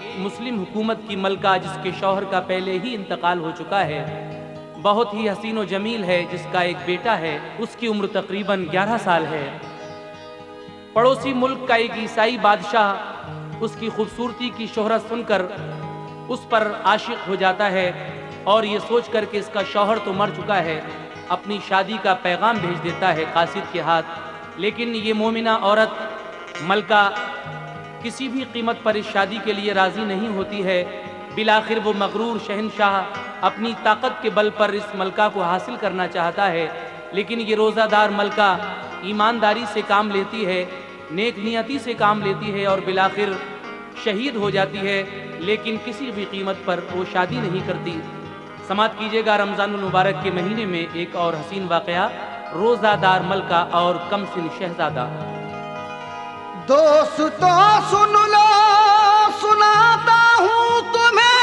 एक मुस्लिम हुकूमत की मलका जिसके शौहर का पहले ही इंतकाल हो चुका है, बहुत ही हसीन व जमील है, जिसका एक बेटा है, उसकी उम्र तकरीबन 11 साल है। पड़ोसी मुल्क का एक ईसाई बादशाह उसकी खूबसूरती की शोहरत सुनकर उस पर आशिक हो जाता है और ये सोच कर कि इसका शौहर तो मर चुका है, अपनी शादी का पैगाम भेज देता है कासिद के हाथ। लेकिन ये मोमिना औरत मलका किसी भी कीमत पर इस शादी के लिए राज़ी नहीं होती है। बिलाखिर वो मगरूर शहंशाह अपनी ताकत के बल पर इस मलका को हासिल करना चाहता है, लेकिन ये रोज़ादार मलका ईमानदारी से काम लेती है, नेक नियति से काम लेती है और बिलाखिर शहीद हो जाती है, लेकिन किसी भी कीमत पर वो शादी नहीं करती। समात कीजिएगा रमज़ानुल मुबारक के महीने में एक और हसीन वाक़या, रोज़ादार मलका और कमसिन शहजादा। दोस्तों सुन लो, सुनाता हूँ तुम्हें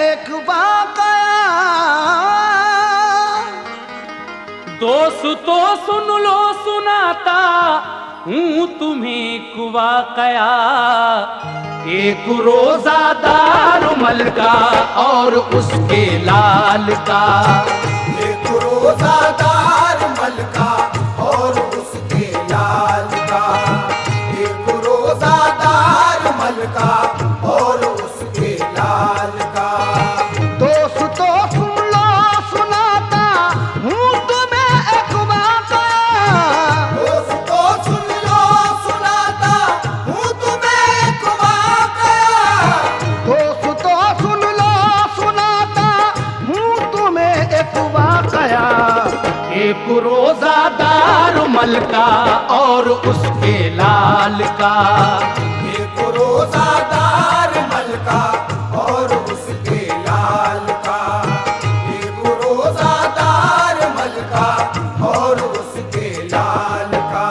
एक वाक़या। दोस्तों सुन लो, सुनाता हूँ तुम्हें एक वाक़या। एक रोज़ादार मलका और उसके लाल का। एक रोज़ादार मलका और उसके लाल का। एक रोज़ादार मलका और उसके लाल का। दोस्तों सुन लो, सुनाता हूँ तुम्हें एक वाक़या। दोस्तों सुन लो, सुनाता हूँ तुम्हें एक वाक़या। दोस्तों सुन लो, सुनाता हूँ तुम्हें एक वाक़या। एक रोज़ादार मलका और उसके लाल का। एक रोज़ादार मलका और उसके लाल का। एक रोज़ादार मलका और उसके लाल का।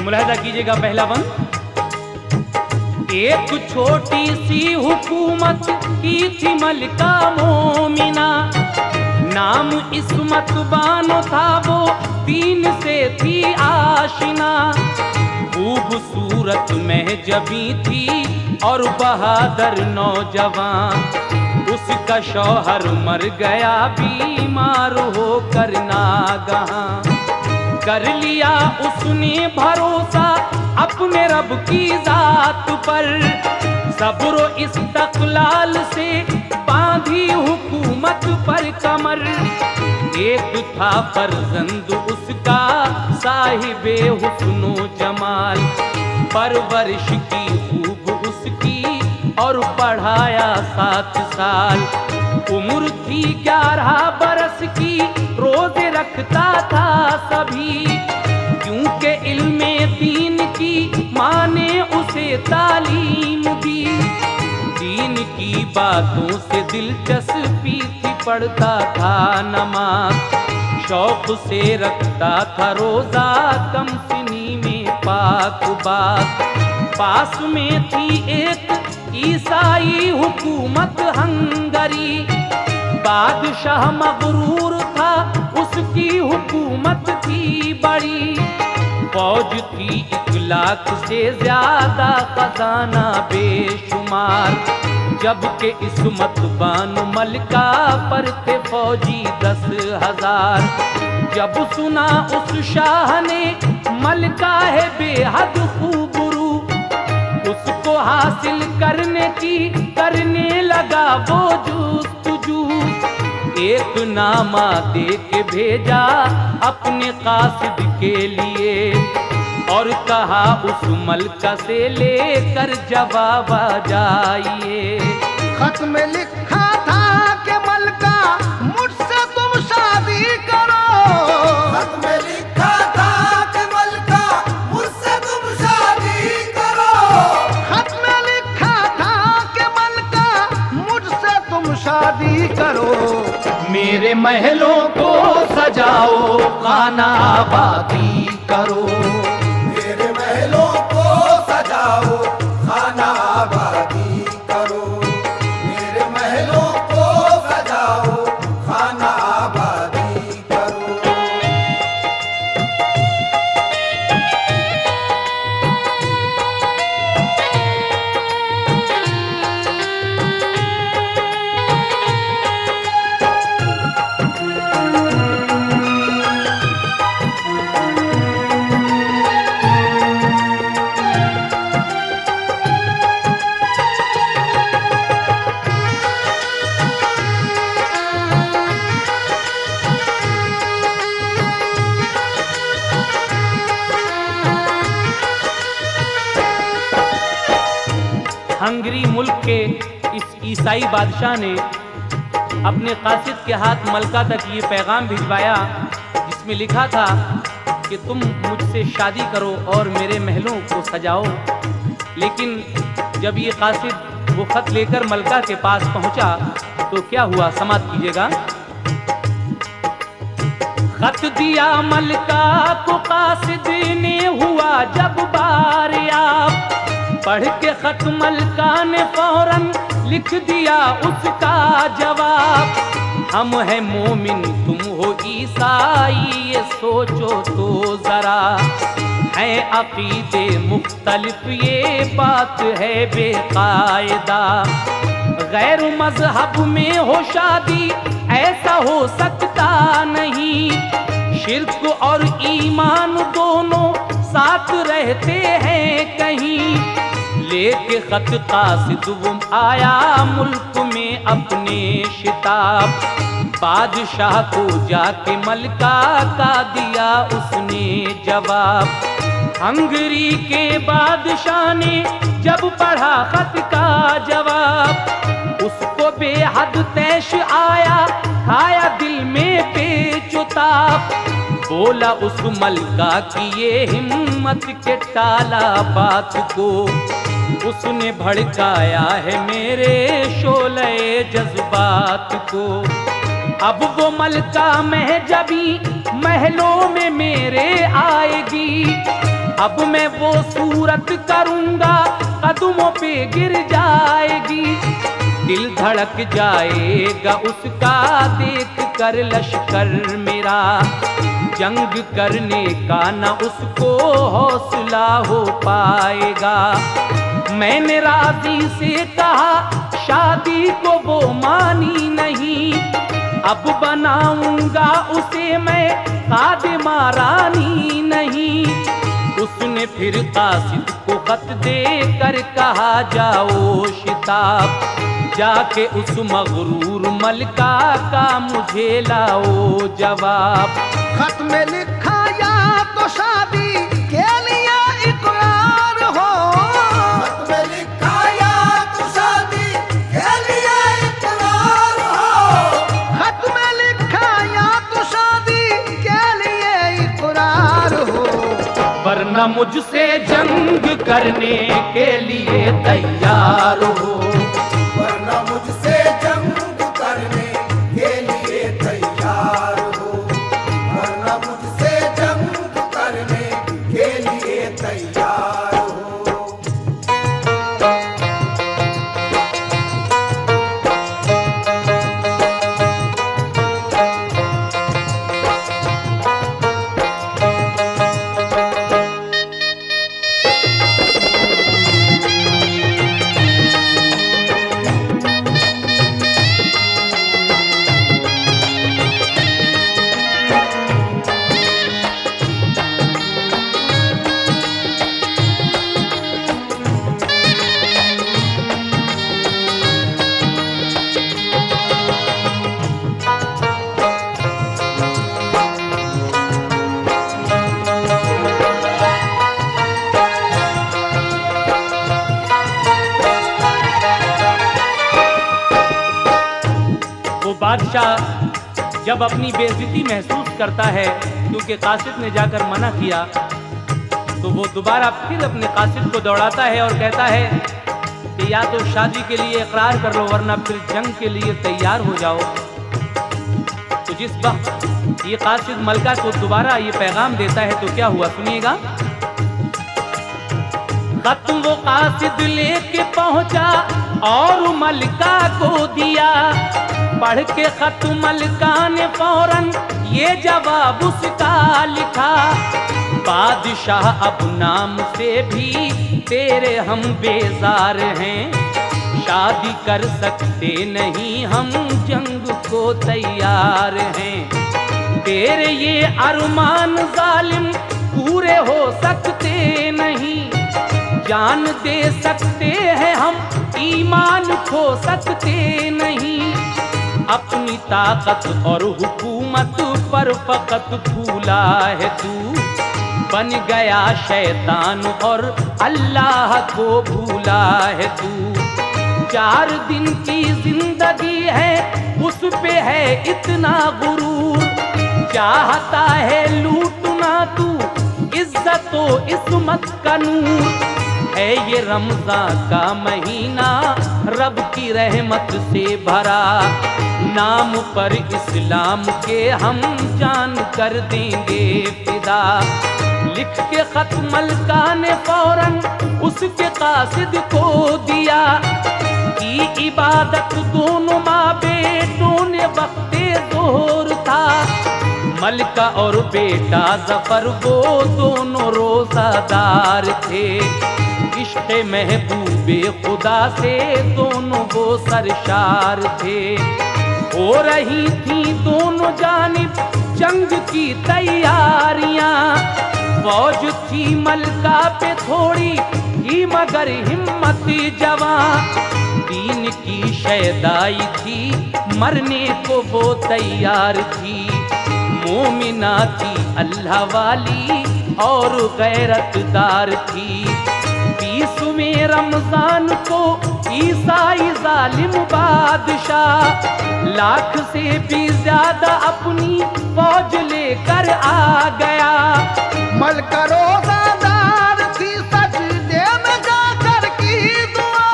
मुलाहिजा कीजिएगा पहला बंद। एक छोटी सी हुकूमत की थी मलका मोमिना, नाम इस्मत बानो था, वो दीन से थी आशिना। खूबसूरत महजबी थी और बहादुर नौजवान, उसका शौहर मर गया बीमार होकर नागहां। कर लिया उसने भरोसा अपने रब की जात पर, सब्र इस्तक़लाल से बांधी हुकूमत पर कमर। एक था फर्जंद उसका साहिबे हुस्नो जमाल, परवरिश की खूब उसकी और पढ़ाया 7 साल। उम्र थी 11 बरस की, रोजे रखता था सभी, क्योंकि इल्मे दीन की माँ ने उसे तालीम दी। दीन की बातों से दिलचस्पी थी, पढ़ता था नमाज, शौक से रखता था रोजा, कम सिनी में पाक बात। पास में थी एक ईसाई हुकूमत हंगरी, बादशाह मगरूर था, उसकी हुकूमत थी बड़ी। फौज थी 1 लाख से ज्यादा, खजाना बेशुमार, जबकि इस्मत बानो मलका पर थे फौजी 10,000। जब सुना उस शाह ने मलका है बेहद खूबरू, उसको हासिल करने की करने लगा वो जुस्तजू। एक नामा दे के भेजा अपने कासिद के लिए और कहा उस मलका से लेकर जवाब आ जाइए। खत में लिखा था कि मलका मुझसे तुम शादी करो। खत में लिखा था कि मलका मुझसे तुम शादी करो। खत में लिखा था कि मलका मुझसे तुम शादी करो। मेरे महलों को सजाओ खाना आबादी करो। मेरे महलों को सजाओ खाना आबादी करो। मेरे महलों को सजाओ खाना आबादी करो। हंगरी मुल्क के इस ईसाई बादशाह ने अपने कासिद के हाथ मलका तक ये पैगाम भिजवाया जिसमें लिखा था कि तुम मुझसे शादी करो और मेरे महलों को सजाओ। लेकिन जब ये कासिद वो खत लेकर मलका के पास पहुंचा तो क्या हुआ, समाप्त कीजिएगा। खत दिया मलका को कासिद ने, हुआ जब बार आप पढ़ के खत मलका ने फौरन लिख दिया उसका जवाब। हम हैं मोमिन तुम हो ईसाई, ये सोचो तो जरा, है अकीदे मुख्तलिफ ये बात है बेकायदा। गैर मजहब में हो शादी ऐसा हो सकता नहीं, शिर्क और ईमान दोनों साथ रहते हैं कहीं। लेके खत कासिद वो आया मुल्क में अपने शिताब, बादशाह को जाके मलका का दिया उसने जवाब। हंगरी के बादशाह ने जब पढ़ा खत का जवाब, उसको बेहद तैश आया, खाया दिल में पेचुताप। बोला उस मलका की ये हिम्मत के टाला बात को, उसने भड़काया है मेरे शोले जज्बात को। अब वो मलका महजबी महलों में मेरे आएगी, अब मैं वो सूरत करूंगा कदमों पे गिर जाएगी। दिल धड़क जाएगा उसका देख कर लश्कर मेरा, जंग करने का न उसको हौसला हो पाएगा। मैंने राजी से कहा शादी को वो मानी नहीं, अब बनाऊंगा उसे मैं खादिमा रानी नहीं। उसने फिर कासिद को खत दे कर कहा जाओ शिताब, जाके उस मगरूर मलका का मुझे लाओ जवाब। खत में लिखा या तो शादी के लिए इकरार हो। खत में लिखा या तो शादी के लिए इकरार हो। खत में लिखा या तो शादी के लिए इकरार हो। वरना मुझसे जंग करने के लिए तैयार हो। वरना मुझसे जंग करने के लिए तैयार हो। वरना मुझसे जंग करने के लिए तैयार हो। बादशाह जब अपनी बेइज्जती महसूस करता है, क्योंकि कासिद ने जाकर मना किया, तो वो दोबारा फिर अपने कासिद को दौड़ाता है और कहता है कि या तो शादी के लिए इकरार कर लो, वरना फिर जंग के लिए तैयार हो जाओ। तो जिस वक्त ये कासिद मलका को दोबारा ये पैगाम देता है तो क्या हुआ, सुनिएगा। खत वो कासिद लेके पहुंचा और मलका को दिया, पढ़ के खत मलका ने फौरन ये जवाब उसका लिखा। बादशाह अब नाम से भी तेरे हम बेजार हैं, शादी कर सकते नहीं हम जंग को तैयार हैं। तेरे ये अरमान जालिम पूरे हो सकते नहीं, जान दे सकते हैं हम ईमान खो सकते नहीं। अपनी ताकत और हुकूमत पर फकत भूला है तू, बन गया शैतान और अल्लाह को भूला है तू। 4 दिन की जिंदगी है उस पे है इतना गुरूर, चाहता है लूटना तू इज्जत तो इस्मत का नूर। है ये रमजान का महीना रब की रहमत से भरा, नाम पर इस्लाम के हम जान कर देंगे फिदा। लिख के खत मलका ने फौरन उसके कासिद को दिया, की इबादत दोनों माँ बेटों ने वक्ते ज़ोहर था। मलका और बेटा जफर वो दोनों रोजादार थे, इश्क़ महबूबे खुदा से दोनों वो सरशार थे। हो रही थी दोनों जानिब जंग की तैयारियां, फौज थी मलका पे थोड़ी ही मगर हिम्मत जवां। दीन की शैदाई थी मरने को वो तैयार थी, मोमिना थी अल्लाह वाली और गैरतदार थी। 20वें रमजान को ईसाई जालिम बादशाह लाख से भी ज्यादा अपनी फौज लेकर आ गया। मलका रोज़ादार थी सजदे में जाकर की दुआ,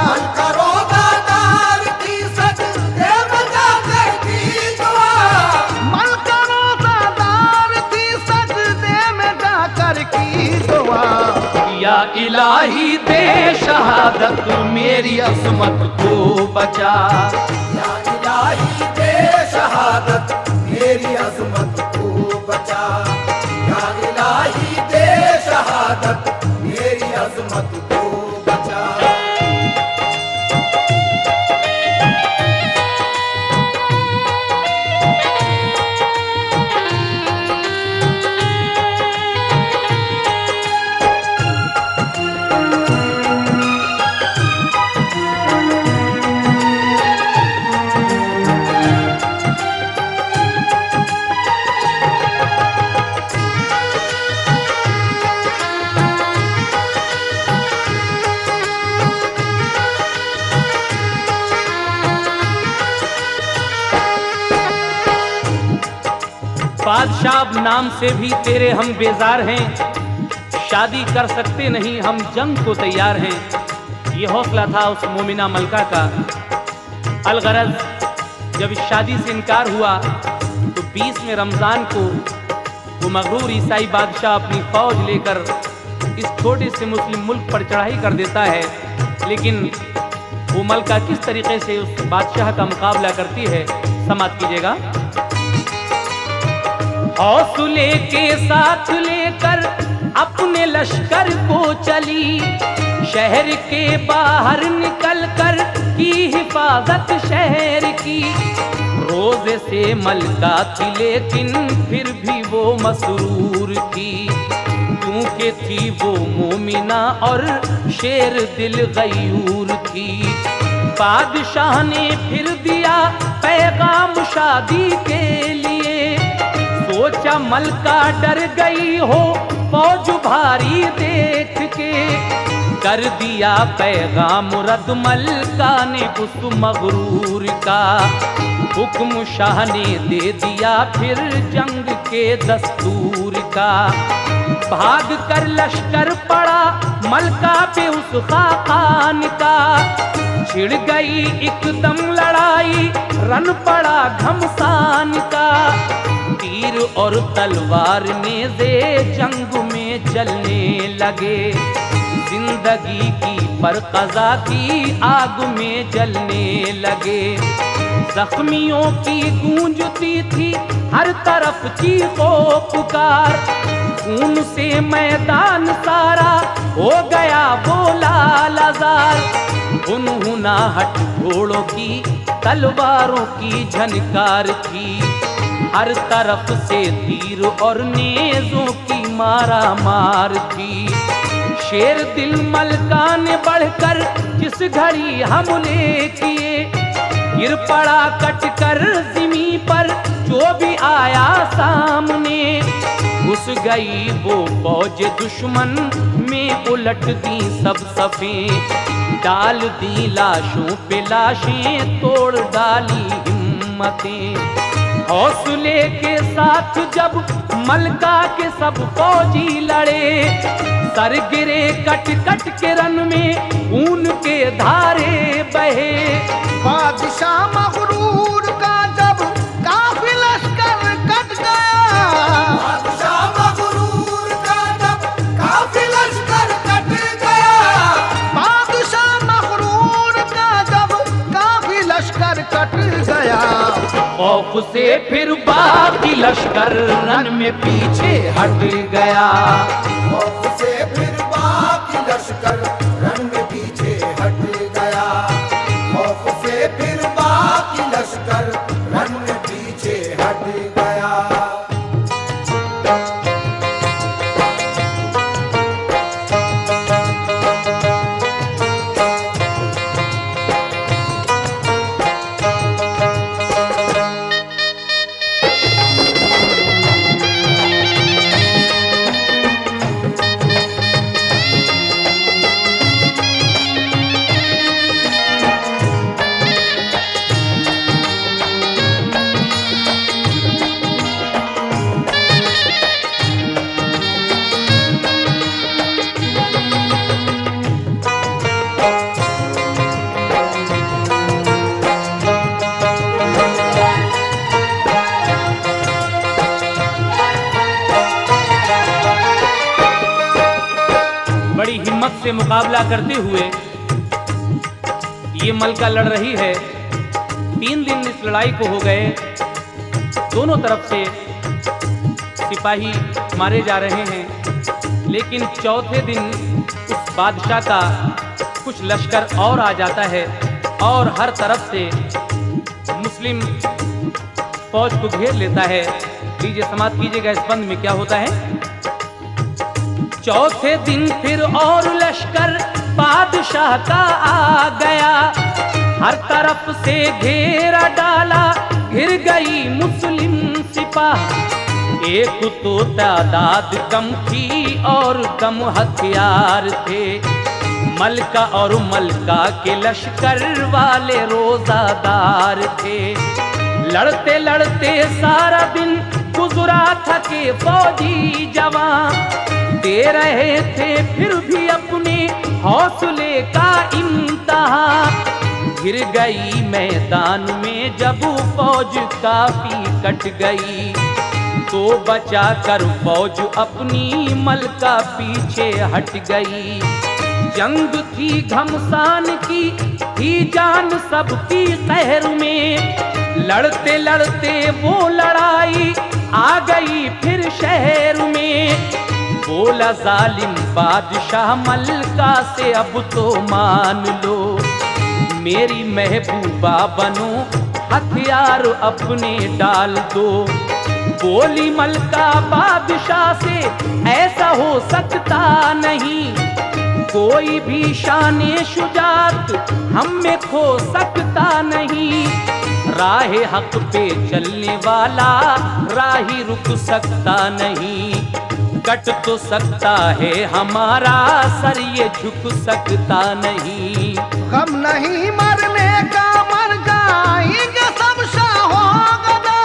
मलका रोज़ादार थी सजदे में जाकर की दुआ। मलका रोज़ादार थी सजदे में जाकर की दुआ। या इलाही दे शहादत मेरी अज़मत को बचा, या इलाही दे शहादत मेरी अज़मत को बचा। या इलाही दे शहादत मेरी अज़मत को बचा। बादशाह नाम से भी तेरे हम बेजार हैं, शादी कर सकते नहीं हम जंग को तैयार हैं। ये हौसला था उस मोमिना मलका का। अलगरज जब इस शादी से इनकार हुआ तो 20वें रमज़ान को वो मगरूर ईसाई बादशाह अपनी फौज लेकर इस छोटे से मुस्लिम मुल्क पर चढ़ाई कर देता है। लेकिन वो मलका किस तरीके से उस बादशाह का मुकाबला करती है, समाप्त कीजिएगा। हौसले के साथ लेकर अपने लश्कर को चली, शहर के बाहर निकल कर की हिफाजत शहर की। रोजे से मलका थी लेकिन फिर भी वो मसरूर थी, क्योंकि थी वो मोमिना और शेर दिल गयूर थी। बादशाह ने फिर दिया पैगाम शादी के लिए, सोचा मलका डर गई हो फौज भारी देख के। कर दिया पैगाम रद्द मलका ने उस मगरूर का। हुक्म शाह ने दे दिया फिर जंग के दस्तूर का। भाग कर लश्कर पड़ा मलका पे उस खाकान का। छिड़ गई एकदम लड़ाई रन पड़ा घमसान का। तीर और तलवार नेज़े जंग में चलने लगे। जिंदगी की पर कज़ा की आग में जलने लगे। जख्मियों की गूंजती थी हर तरफ चीखो पुकार। खून से मैदान सारा हो गया वो लालाजार। हुनहुनाहट घोड़ों की तलवारों की झनकार थी। हर तरफ से तीर और नेज़ों की मारा मार थी। शेर दिल मलका ने बढ़कर जिस घड़ी हमले किए। गिर पड़ा कट कर ज़मीं पर जो भी आया सामने। घुस गई वो फौज दुश्मन में उलट दी सब सफ़ें। डाल दी लाशों पे लाशें तोड़ डाली हिम्मतें। हौसले के साथ जब मलका के सब फौजी लड़े। सर गिरे कट कट के रन में खून के धारे बहे। बादशाह मगरूर का जब काफी लश्कर कट गया। बादशाह मगरूर का जब काफी लश्कर कट गया। बादशाह मगरूर का जब काफी लश्कर कट गया। खौफ से फिर बाकी लश्कर रन में पीछे हट गया। खौफ से फिर बाकी लश्कर रन में पीछे हट गया। खौफ से फिर बाकी लश्कर रन में पीछे हट गया। बड़ी हिम्मत से मुकाबला करते हुए ये मलका लड़ रही है। 3 दिन इस लड़ाई को हो गए। दोनों तरफ से सिपाही मारे जा रहे हैं। लेकिन चौथे दिन उस बादशाह का कुछ लश्कर और आ जाता है और हर तरफ से मुस्लिम फौज को घेर लेता है। लीजिए समाप्त कीजिएगा इस बंद में क्या होता है। चौथे दिन फिर और लश्कर बादशाह का आ गया। हर तरफ से घेरा डाला घिर गई मुस्लिम सिपाह। एक तो तादाद कम थी और कम हथियार थे। मलका और मलका के लश्कर वाले रोजादार थे। लड़ते लड़ते सारा दिन गुजरा थके फौजी जवान। दे रहे थे फिर भी अपने हौसले का इम्तिहान। गिर गई मैदान में जब फौज काफी कट गई। तो बचा कर फौज अपनी मलका पीछे हट गई। जंग थी घमसान की थी जान सबकी कहर में। लड़ते लड़ते वो लड़ाई आ गई फिर शहर में। बोला जालिम बादशाह मलका से अब तो मान लो। मेरी महबूबा बनो हथियार अपने डाल दो। बोली मलका बादशाह से ऐसा हो सकता नहीं। कोई भी शाने शुजात हम में खो सकता नहीं। राहे हक पे चलने वाला राही रुक सकता नहीं। कट तो सकता है हमारा सर, ये झुक सकता नहीं। गम नहीं मरने का, मर जाएंगे सब शाहो गदा।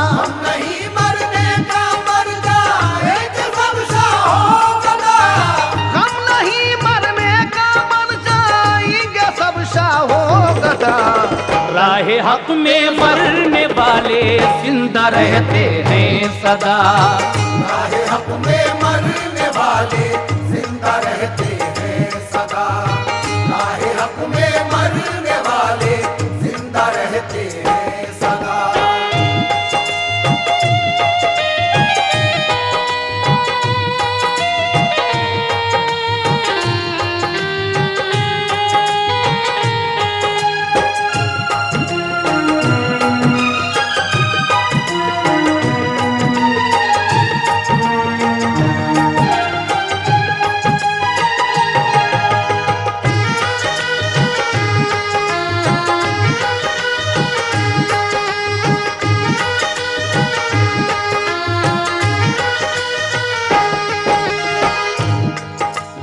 हम नहीं मरने का, मर जाएंगे सब शाहो गदा। गम नहीं मरने का, मर जाएंगे सब शाहो गदा। राहे हक में मरने वाले जिंदा रहते हैं सदा। राहे हक में मरने वाले जिंदा रहते हैं सदा। राहे हक में मरने वाले जिंदा रहते हैं सदा।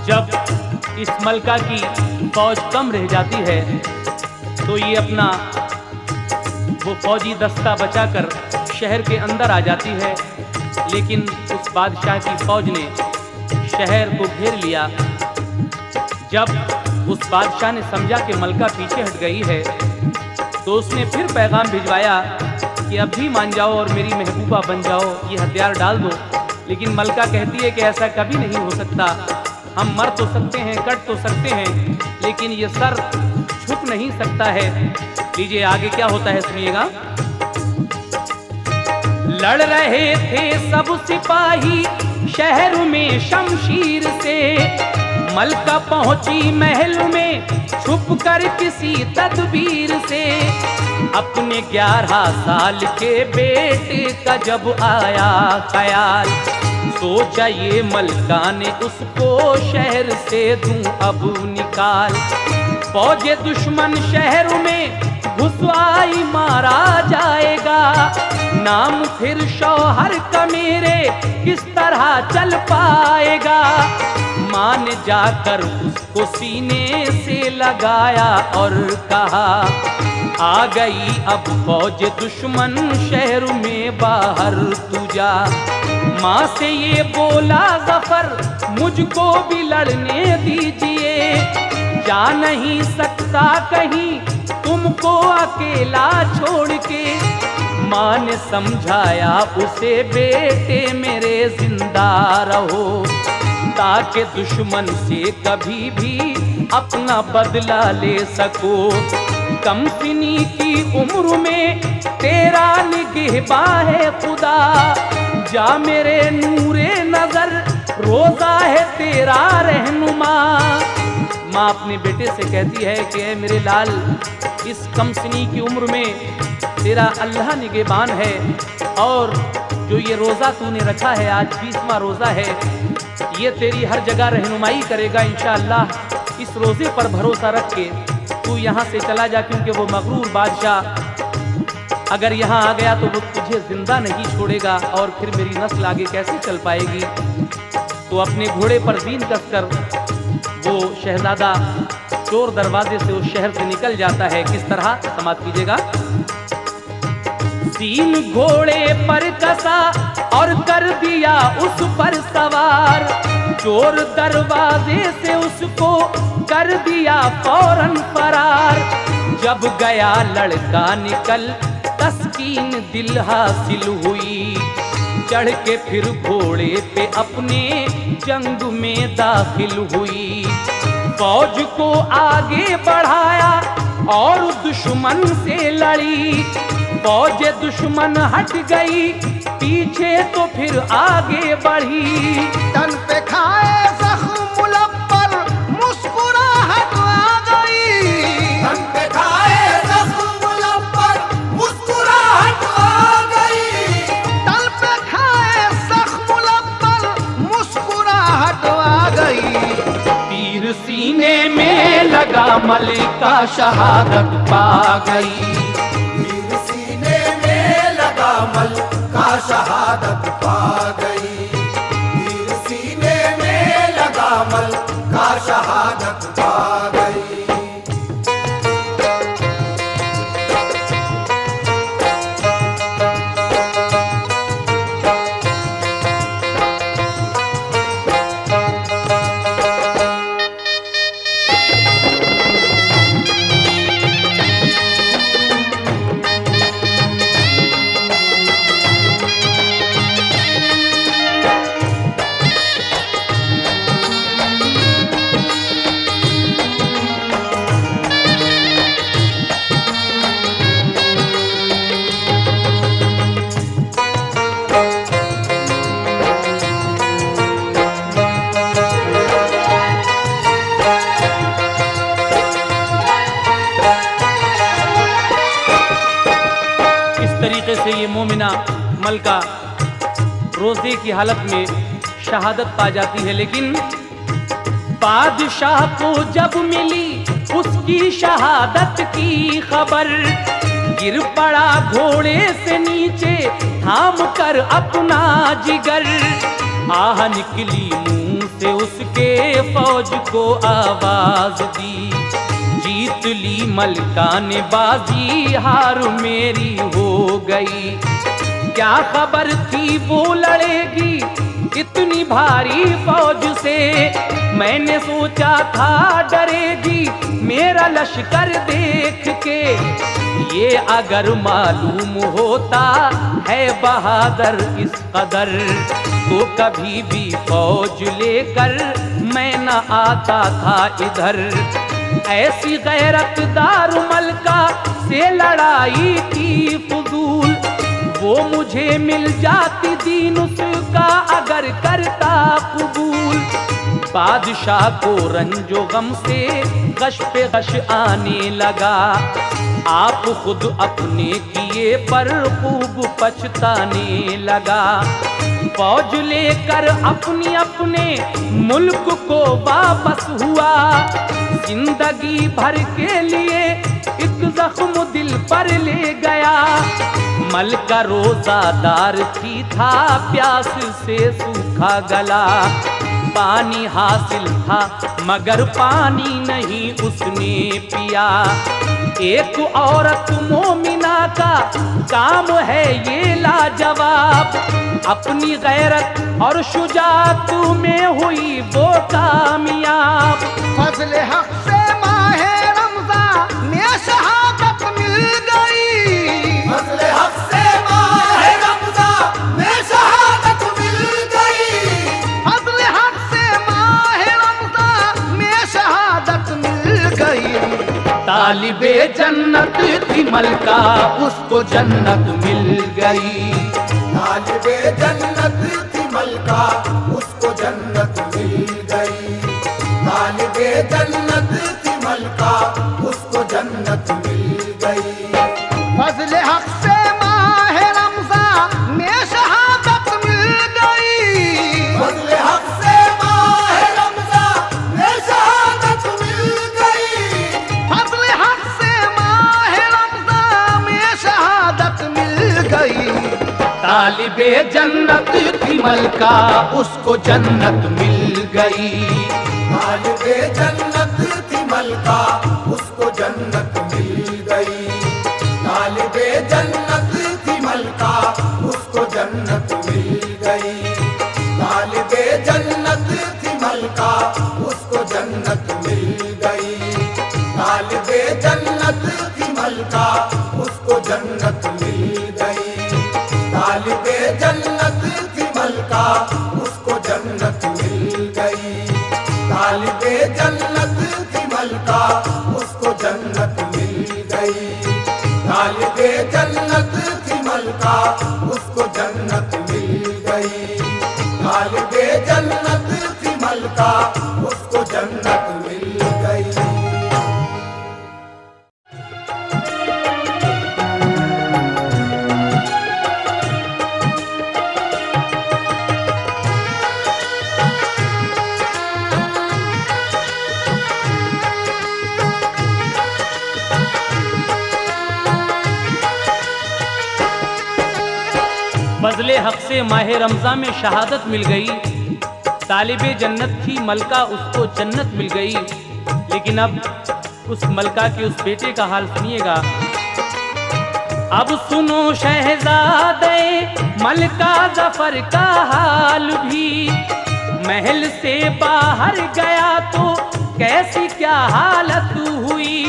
जब इस मलका की फौज कम रह जाती है तो ये अपना वो फौजी दस्ता बचाकर शहर के अंदर आ जाती है। लेकिन उस बादशाह की फौज ने शहर को घेर लिया। जब उस बादशाह ने समझा कि मलका पीछे हट गई है तो उसने फिर पैगाम भिजवाया कि अब भी मान जाओ और मेरी महबूबा बन जाओ, ये हथियार डाल दो। लेकिन मलका कहती है कि ऐसा कभी नहीं हो सकता। हम मर तो सकते हैं, कट तो सकते हैं, लेकिन ये सर झुक नहीं सकता है। लीजिए आगे क्या होता है, सुनिएगा। लड़ रहे थे सब सिपाही शहर में शमशीर से, मलका पहुंची महल में छुप कर किसी तदबीर से। अपने 11 साल के बेटे का जब आया ख्याल, सोचा ये मलका ने उसको शहर से दूं अब निकाल। फौजे दुश्मन शहर में घुस आई, मारा जाएगा। नाम फिर शौहर का मेरे किस तरह चल पाएगा। मां ने जाकर उसको सीने से लगाया और कहा, आ गई अब फौज दुश्मन शहर में बाहर तू जा। माँ से ये बोला ज़फ़र, मुझको भी लड़ने दीजिए। जा नहीं सकता कहीं तुमको अकेला छोड़ के। माँ ने समझाया उसे, बेटे मेरे जिंदा रहो, ताकि दुश्मन से कभी भी अपना बदला ले सको। कम सिनी की उम्र में तेरा निगहबान है खुदा। जा मेरे नूरे नजर, रोजा है तेरा रहनुमा। माँ अपने बेटे से कहती है कि ऐ मेरे लाल, इस कम सिनी की उम्र में तेरा अल्लाह निगहबान है, और जो ये रोज़ा तूने रखा है, आज 20वां रोज़ा है, ये तेरी हर जगह रहनुमाई करेगा इंशाअल्लाह। इस रोज़े पर भरोसा रख के तू यहाँ से चला जा, क्योंकि वो मगरूर बादशाह अगर यहाँ आ गया तो वो तुझे जिंदा नहीं छोड़ेगा, और फिर मेरी नस्ल आगे कैसे चल पाएगी। तो अपने घोड़े पर दीन कसकर वो शहजादा चोर दरवाजे से उस शहर से निकल जाता है। किस तरह, समाप्त कीजिएगा। तीन घोड़े पर कसा और कर दिया उस पर सवार। चोर दरवाजे से उसको कर दिया फौरन फरार। जब गया लड़का निकल, तस्कीन दिल हासिल हुई। चढ़ के फिर घोड़े पे अपने जंग में दाखिल हुई। फौज को आगे बढ़ाया और दुश्मन से लड़ी। फौज दुश्मन हट गई पीछे तो फिर आगे बढ़ी। तन पे खाए जख्म मुलब्बर, मुस्कुराहट आ गई। तन पे खाए जख्म मुलब्बर, मुस्कुराहट आ गई। तन पे खाए जख्म मुलब्बर, मुस्कुराहट आ गई। तीर सीने में लगा, मलिका शहादत पा गई। तीर सीने में लगा, मलिका शहादत पा गई। तीर से ये मोमिना मलका रोजे की हालत में शहादत पा जाती है। लेकिन बादशाह को जब मिली उसकी शहादत की खबर, गिर पड़ा घोड़े से नीचे थाम कर अपना जिगर। आह निकली मुंह से उसके, फौज को आवाज दी, जीत ली मलका ने बाजी, हार मेरी हो गई। क्या खबर थी वो लड़ेगी इतनी भारी फौज से, मैंने सोचा था डरेगी मेरा लश्कर देख के। ये अगर मालूम होता है बहादुर इस कदर, तो कभी भी फौज लेकर मैं न आता था इधर। ऐसी गैरतदार मलका से लड़ाई की फजूल, वो मुझे मिल जाती दीन उसका अगर करता कबूल। बादशाह को रंजो गम से गश पे गश आने लगा, आप खुद अपने किए पर खूब पछताने लगा। फौज लेकर अपने मुल्क को वापस हुआ, जिंदगी भर के लिए एक जख्म दिल पर ले गया। मलका रोजादार थी, था प्यास से सूखा गला, पानी हासिल था मगर पानी नहीं उसने पिया। एक औरत मोमिना का काम है ये लाजवाब, अपनी गैरत और शुजाअत में हुई वो कामयाब। फजले हक से माहे रमजान में शहादत मिल गई, फजले हक से माहे रमजान में शहादत मिल गई, फजले हक से माहे रमजान में शहादत मिल गई। तालिबे जन्नत थी मलका, उसको जन्नत मिल गई। तालिबे जन्नत थी मलका, उसको जन्नत मिल गई। तालिबे जन्नत थी मलका, उसको जन्नत मिल गई। फजले हक से माहे रमजान में शहादत मिल गई, फजले हक से माहे रमजान में शहादत मिल गई। फजले हक से माहे रमजान में शहादत मिल गई। तालिबे जन्नत थी मलका, उसको जन्नत मिल गई। तालिबे जन्नत थी मलका, उसको जन्नत मिल गई। तालिबे जन्नत थी मलका, उसको जन्नत मिल गई। तालिबे जन्नत थी मलका, उसको जन्नत मिल गई। तालिबे जन्नत थी मलका, उसको जन्नत मिल गई। तालिबे जन्नत थी मलका, उसको जन्नत मिल गई। तालिबे जन्नत थी मलका, उसको जन्नत मिल गई। तालिबे जन्नत थी मलका, उसको जन्नत मिल गई। तालिबे जन्नत थी मलका, उसको जन्नत मिल गई। फजले हक से माहे रमजान में शहादत मिल गई। तालिबे जन्नत थी मलका, उसको जन्नत मिल गई। लेकिन अब उस मलका के उस बेटे का हाल सुनिएगा। अब सुनो शहजादे मलका जफर का हाल भी, महल से बाहर गया तो कैसी क्या हालत हुई।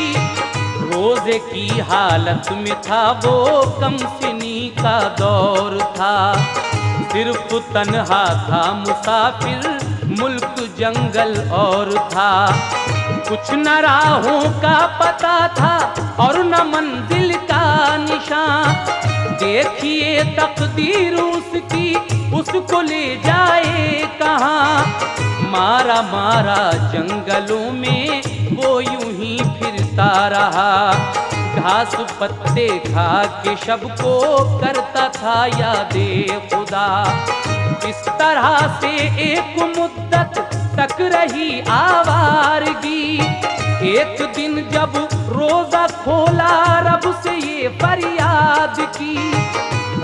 रोजे की हालत में था वो, कमसिनी का दौर था। सिर्फ तन्हा था मुसाफिर, मुल्क जंगल और था। कुछ न राहों का पता था और न मंजिल का निशान। देखिए तकदीर उसकी, उसको ले जाए कहाँ। मारा मारा जंगलों में वो यूं ही फिरता रहा। घास पत्ते खा के शब को करता था यादे खुदा। इस तरह से एक मुद्दत तक रही आवारगी। एक दिन जब रोजा खोला रब से ये फरियाद की,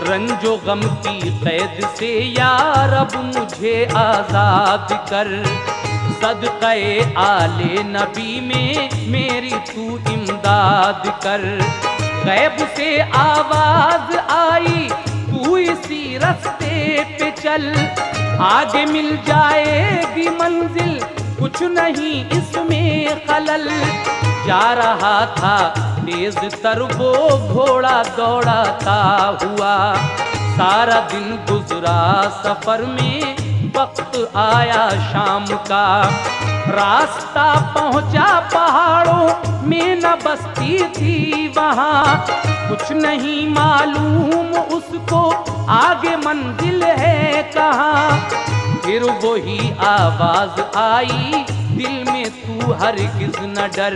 रंजो गम की कैद से या रब मुझे आजाद कर। सदक़े आले नबी में मेरी तू इमदाद कर। गैब से आवाज आई तू इसी रास्ते पे चल, आगे मिल जाएगी मंजिल कुछ नहीं इसमें खलल। जा रहा था तेज तर वो घोड़ा दौड़ाता हुआ, सारा दिन गुजरा सफर में वक्त आया शाम का। रास्ता पहुंचा पहाड़ों में न बस्ती थी वहां, कुछ नहीं मालूम उसको आगे मंजिल है कहाँ। फिर वही आवाज आई दिल में तू हरगिज न डर,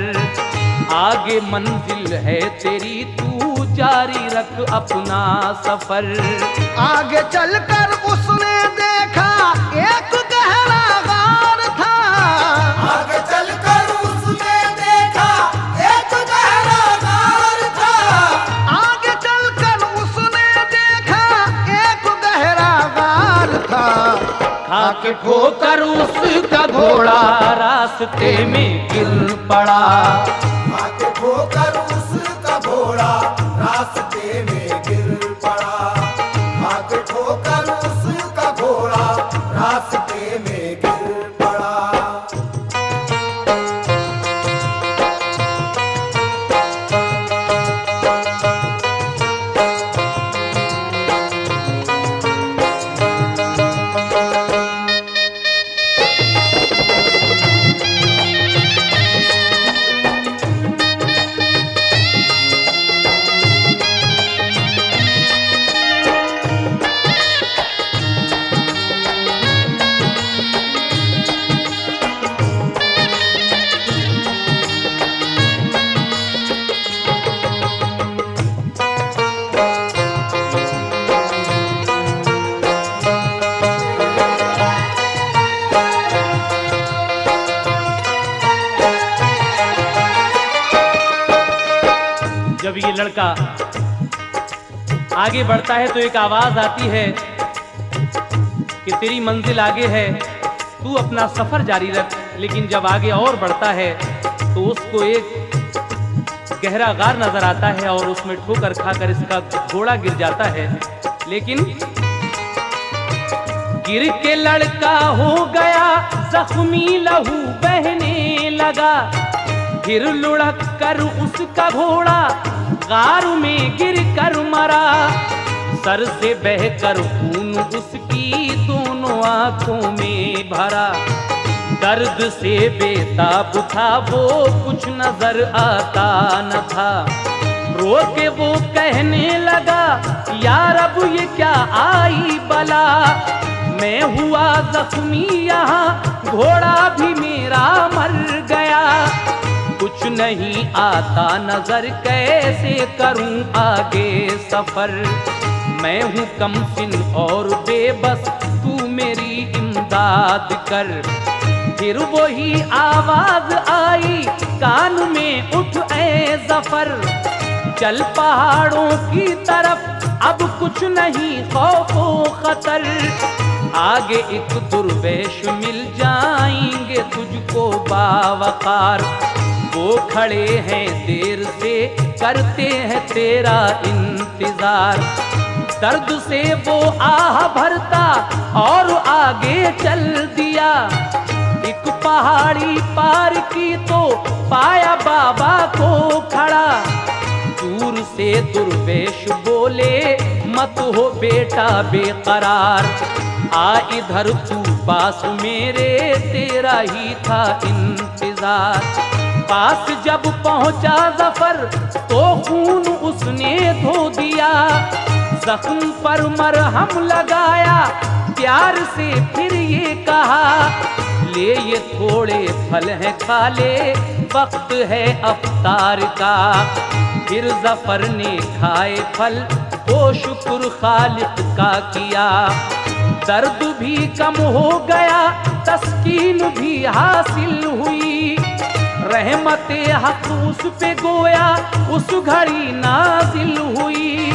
आगे मंजिल है तेरी तू जारी रख अपना सफर। आगे चलकर उसने देखा एक गहरा गार था। आगे चलकर उसने देखा एक गहरा गार था। आगे चलकर उसने देखा एक गहरा गार था। खाके ठोकर उसका घोड़ा रास्ते में गिर पड़ा। आगे ठोकर उसका घोड़ा रास्ते में गिर पड़ा। आगे ठोकर उसका घोड़ा रास्ते में गिर पड़ा। जब ये लड़का आगे बढ़ता है तो एक आवाज आती है कि तेरी मंजिल आगे है, तू अपना सफर जारी रख। लेकिन जब आगे और बढ़ता है तो उसको एक गहरा गार नजर आता है और उसमें ठोकर खाकर इसका घोड़ा गिर जाता है। लेकिन गिर के लड़का हो गया जख्मी, लहू बहने लगा। फिर लुढ़क कर उसका घोड़ा गार में गिर कर मरा। सर से बहकर खून उसकी दोनों आंखों में भरा। दर्द से बेताब था वो कुछ नजर आता न था। रो के वो कहने लगा यार अब ये क्या आई बला। मैं हुआ जख्मी यहाँ, घोड़ा भी मेरा मर गया। कुछ नहीं आता नजर कैसे करूं आगे सफर। मैं हूँ कमसिन और बेबस, तू मेरी इमदाद कर। फिर वही आवाज आई कान में उठ ए जफर। चल पहाड़ों की तरफ अब कुछ नहीं खौफो खतर। आगे एक दुर्वेश मिल जाएंगे तुझको बावकार। वो खड़े हैं देर से करते हैं तेरा इंतजार। दर्द से वो आह भरता और आगे चल दिया। एक पहाड़ी पार की तो पाया बाबा को खड़ा। दूर से दुर्वेश बोले मत हो बेटा बेकरार। आ इधर तू पास मेरे, तेरा ही था इंतजार। पास जब पहुंचा जफर तो खून उसने धो दिया। जख्म पर मरहम लगाया प्यार से फिर ये कहा। ले ये थोड़े फल हैं खा ले, वक्त है अफ्तार का। फिर जफर ने खाए फल, वो शुक्र खालिक का किया। दर्द भी कम हो गया, तस्कीन भी हासिल हुई। रहमते हक उस पे गोया उस घड़ी नाजिल हुई।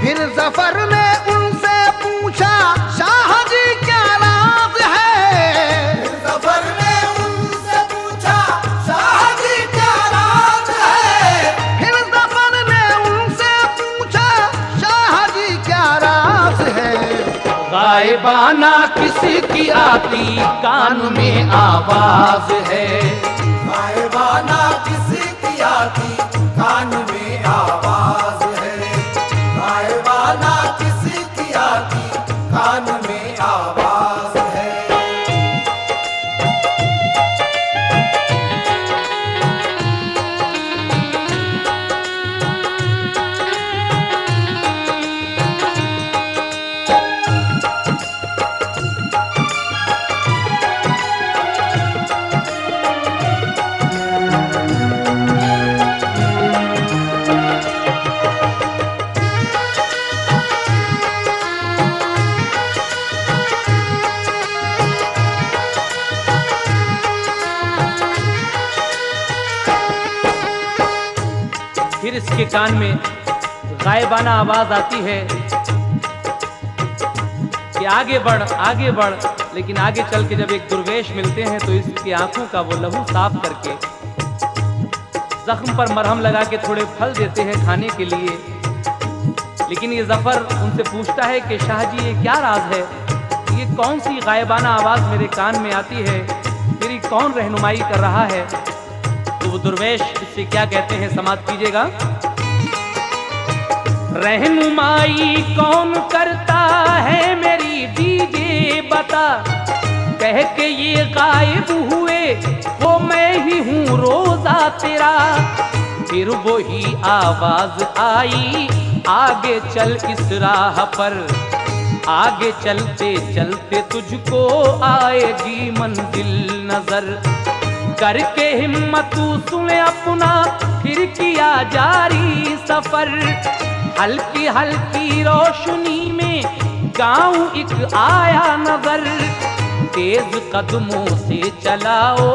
फिर जफर ने उनसे पूछा, शाह जी क्या राज है? जफर ने उनसे पूछा, शाह जी क्या राज है? फिर जफर ने उनसे पूछा, शाह जी क्या राज है? गायबाना किसी की आती कान में आवाज है। गायबाना किसी की आती कान में आवाज है। गायबाना किसी की आती कान में आवाज है। फिर इसके कान में गायबाना आवाज आती है कि आगे बढ़ आगे बढ़। लेकिन आगे चल के जब एक दुर्वेश मिलते हैं तो इसकी आंखों का वो लहू साफ करके जख्म पर मरहम लगा के थोड़े फल देते हैं खाने के लिए। लेकिन ये जफर उनसे पूछता है कि शाह जी ये क्या राज है? ये कौन सी गायबाना आवाज मेरे कान में आती है? मेरी कौन रहनुमाई कर रहा है? तो वो दुर्वेश इससे क्या कहते हैं, समाप्त कीजिएगा। रहनुमाई कौन करता है मेरी दीजिए बता, कह के ये गायब हुए वो मैं ही हूँ रोजा तेरा। फिर वही आवाज आई, आगे चल इस राह पर, आगे चलते चलते तुझको आएगी मंजिल नजर। करके हिम्मत सुन अपना फिर किया जारी सफर। हल्की हल्की रोशनी में गांव एक आया नजर। तेज कदमों से चलाओ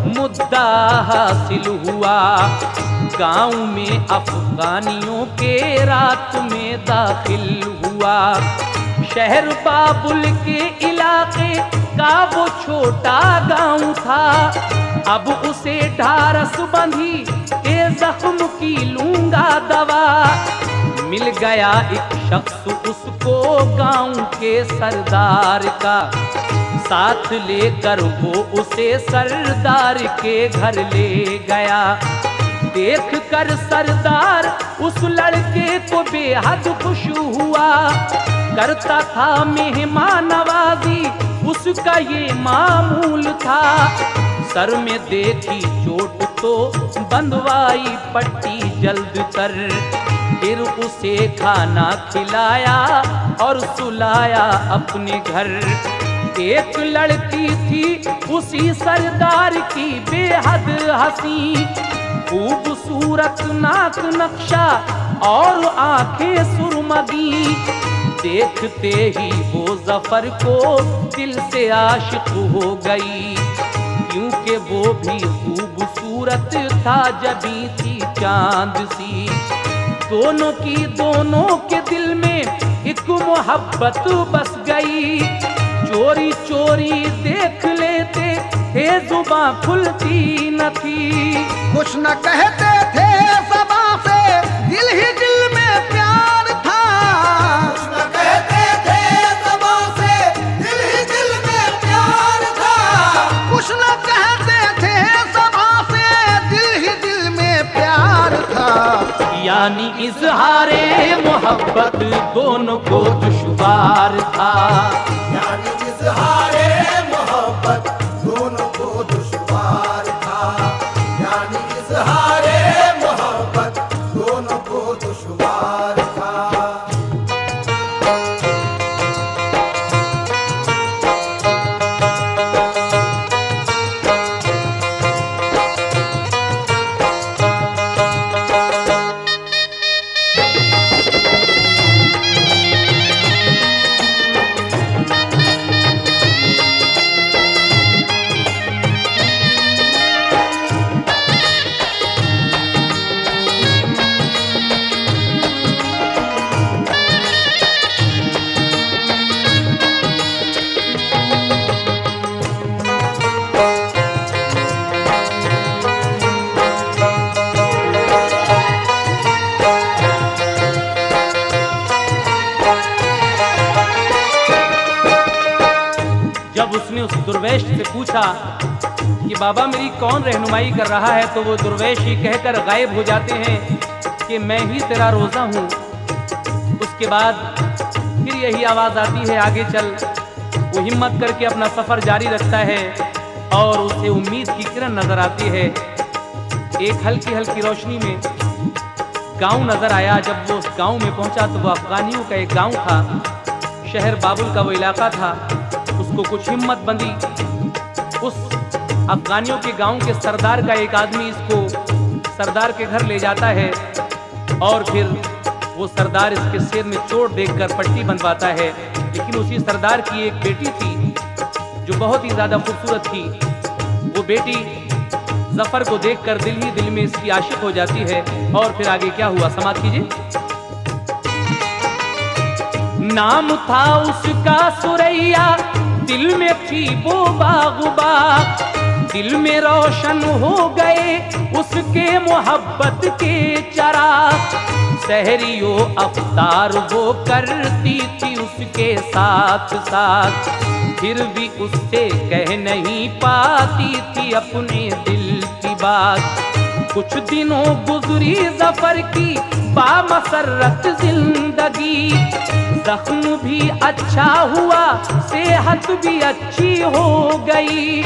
मुद्दा हासिल हुआ। गांव में अफगानियों के रात में दाखिल हुआ। शहर बाबुल के इलाके का वो छोटा गांव था। अब उसे ढारस बंधी के जख्म की लूंगा दवा। मिल गया एक शख्स उसको गांव के सरदार का, साथ लेकर वो उसे सरदार के घर ले गया। देख कर सरदार उस लड़के को बेहद खुश हुआ। करता था मेहमान नवाजी उसका ये मामूल था। सर में देखी चोट तो बंधवाई पट्टी जल्द कर। फिर उसे खाना खिलाया और सुलाया अपने घर। एक लड़की थी उसी सरदार की बेहद हंसी, खूबसूरत नाक नक्शा और आंखें सुरमदी। देखते ही वो जफर को दिल से आशिक हो गई, क्योंकि वो भी खूबसूरत था जबी थी चांद सी। दोनों के दिल में एक मोहब्बत बस गई। चोरी चोरी देख लेते थे जुबां खुलती न थी। कुछ न कहते थे सबा से दिल ही दिल में प्यार था। कुछ न कहते थे सबा से दिल ही दिल में प्यार था। कुछ न कहते थे सबा से दिल ही दिल में प्यार था। यानी इजहारे मोहब्बत दोनों को दुश्वार था। यानी इजहारे मोहब्बत दोनों को दुश्वार था। यानी इजहारे मोहब्बत दोनों को दुश्वार था। उसने उस दुर्वेश से पूछा कि बाबा मेरी कौन रहनुमाई कर रहा है, तो वो दुर्वेश ही कहकर गायब हो जाते हैं कि मैं ही तेरा रोज़ा हूँ। उसके बाद फिर यही आवाज़ आती है आगे चल। वो हिम्मत करके अपना सफ़र जारी रखता है और उसे उम्मीद की किरण नज़र आती है। एक हल्की हल्की रोशनी में गांव नज़र आया। जब वो उस गांव में पहुंचा तो वो अफगानियों का एक गांव था। शहर बाबुल का वो इलाका था। उसको कुछ हिम्मत बंधी। उस अफगानियों के गांव के सरदार का एक आदमी इसको सरदार के घर ले जाता है और फिर वो सरदार इसके सिर में चोट देखकर पट्टी बंधवाता है। लेकिन उसी सरदार की एक बेटी थी जो बहुत ही ज़्यादा खूबसूरत थी। वो बेटी जफर को देखकर दिल ही दिल में इसकी आशिक हो जाती है। और फिर आगे क्या हुआ समाप्त कीजिए। नाम था उसका सुरैया, दिल में थी वो बागुबा, दिल में रोशन हो गए उसके मोहब्बत के चराग। सहरियो अफ्तार वो करती थी उसके साथ साथ, फिर भी उससे कह नहीं पाती थी अपने दिल की बात। कुछ दिनों गुजरी जफर की बामसरत जिंदगी, जख्म भी अच्छा हुआ सेहत भी अच्छी हो गई।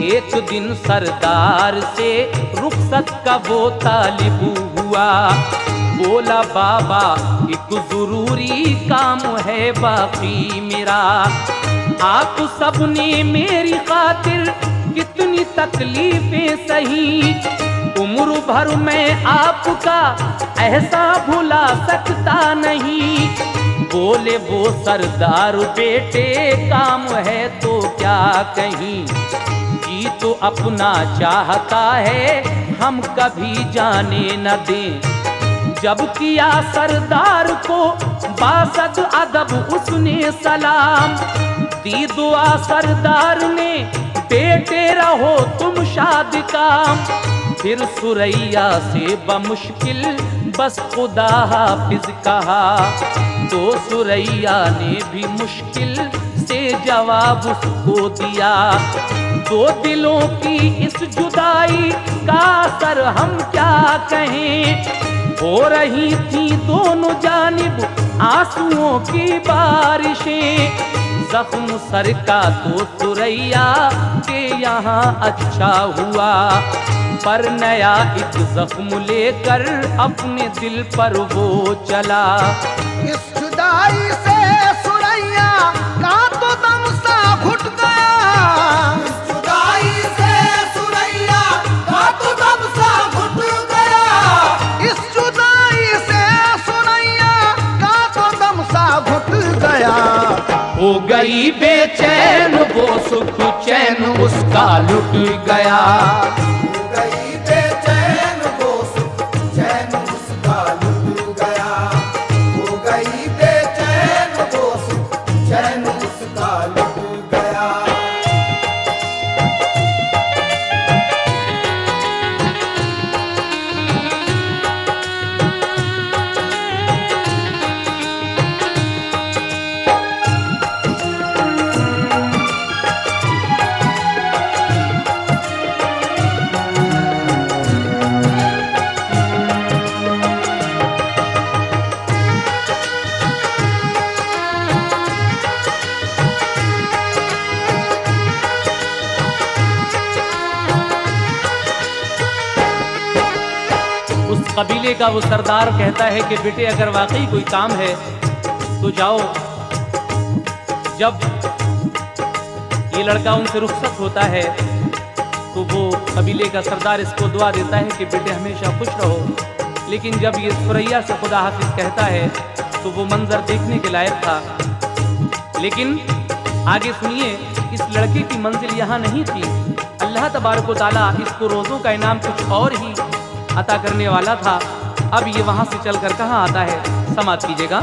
एक दिन सरदार से रुखसत का वो तालिब हुआ, बोला बाबा एक जरूरी काम है बाकी मेरा। आप सबने मेरी खातिर कितनी तकलीफें सही, उम्र भर मैं आपका ऐसा भुला सकता नहीं। बोले वो सरदार बेटे काम है तो क्या कहीं, जी तो अपना चाहता है हम कभी जाने न दें। जब किया सरदार को बासद अदब उसने सलाम, दी दुआ सरदार ने बेटे रहो तुम शाद काम। फिर सुरैया से बमुश्किल बस खुदा हाफिज कहा, तो सुरैया ने भी मुश्किल से जवाब उसको दिया। दो दिलों की इस जुदाई का असर हम क्या कहें, हो रही थी दोनों जानिब आंसुओं की बारिशें। जख्म सर का तो सुरैया के यहाँ अच्छा हुआ, पर नया एक जख्म लेकर अपने दिल पर वो चला। इस जुदाई से सुरैया का तो दम सा घुट गया, इस जुदाई से सुरैया का तो दम सा घुट गया, इस जुदाई से सुरैया का तो दम सा घुट गया। हो गई बेचैन वो सुख चैन उसका लुट गया। हो गई बेचैन वो सुख चैन उसका लुट गया, हो गई बेचैन वो सुख चैन उसका लुट गया। कबीले का वो सरदार कहता है कि बेटे अगर वाकई कोई काम है तो जाओ। जब ये लड़का उनसे रुखसत होता है तो वो कबीले का सरदार इसको दुआ देता है कि बेटे हमेशा खुश रहो। लेकिन जब ये सुरैया से खुदा हाफिज कहता है तो वो मंजर देखने के लायक था। लेकिन आगे सुनिए, इस लड़के की मंजिल यहाँ नहीं थी। अल्लाह तबारक व तआला इसको रोज़ों का इनाम कुछ और ही अता करने वाला था। अब ये वहां से चलकर कहाँ आता है, समाप्त कीजिएगा।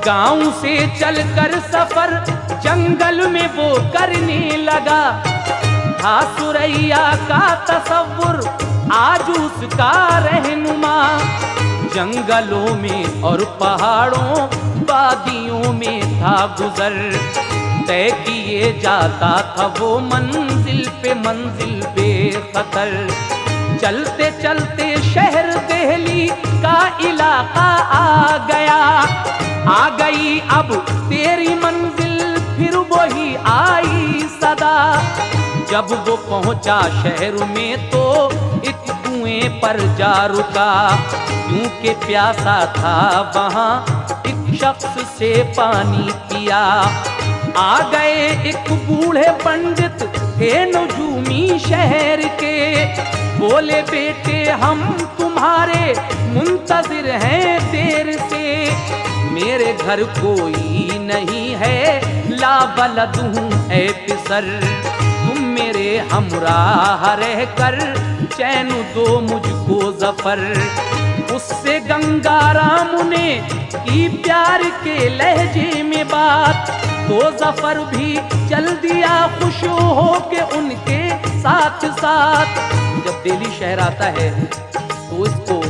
गांव से चलकर सफर जंगल में वो करने लगा, था सुरैया का तसव्वुर आज उसका रहनुमा। जंगलों में और पहाड़ों वादियों में था गुजर, तय किए जाता था वो मंजिल पे मंजिल बेखतर। चलते चलते शहर दिल्ली का इलाका आ गया, आ गई अब तेरी मंजिल फिर वही आई सदा। जब वो पहुंचा शहर में तो एक कुएं पर जा रुका, क्योंकि प्यासा था वहां एक शख्स से पानी पिया। आ गए एक बूढ़े पंडित थे नजूमी शहर के, बोले बेटे हम तुम्हारे मुंतजिर हैं देर से। मेरे घर कोई नहीं है, ला बलद हूँ ऐ पिसर, तुम मेरे हमराह रहकर चैन दो मुझको जफर। उससे गंगाराम ने की प्यार के लहजे में बात, तो जफर भी चल दिया खुश हो के उनके साथ साथ। जब दिल्ली शहर आता है तो इसको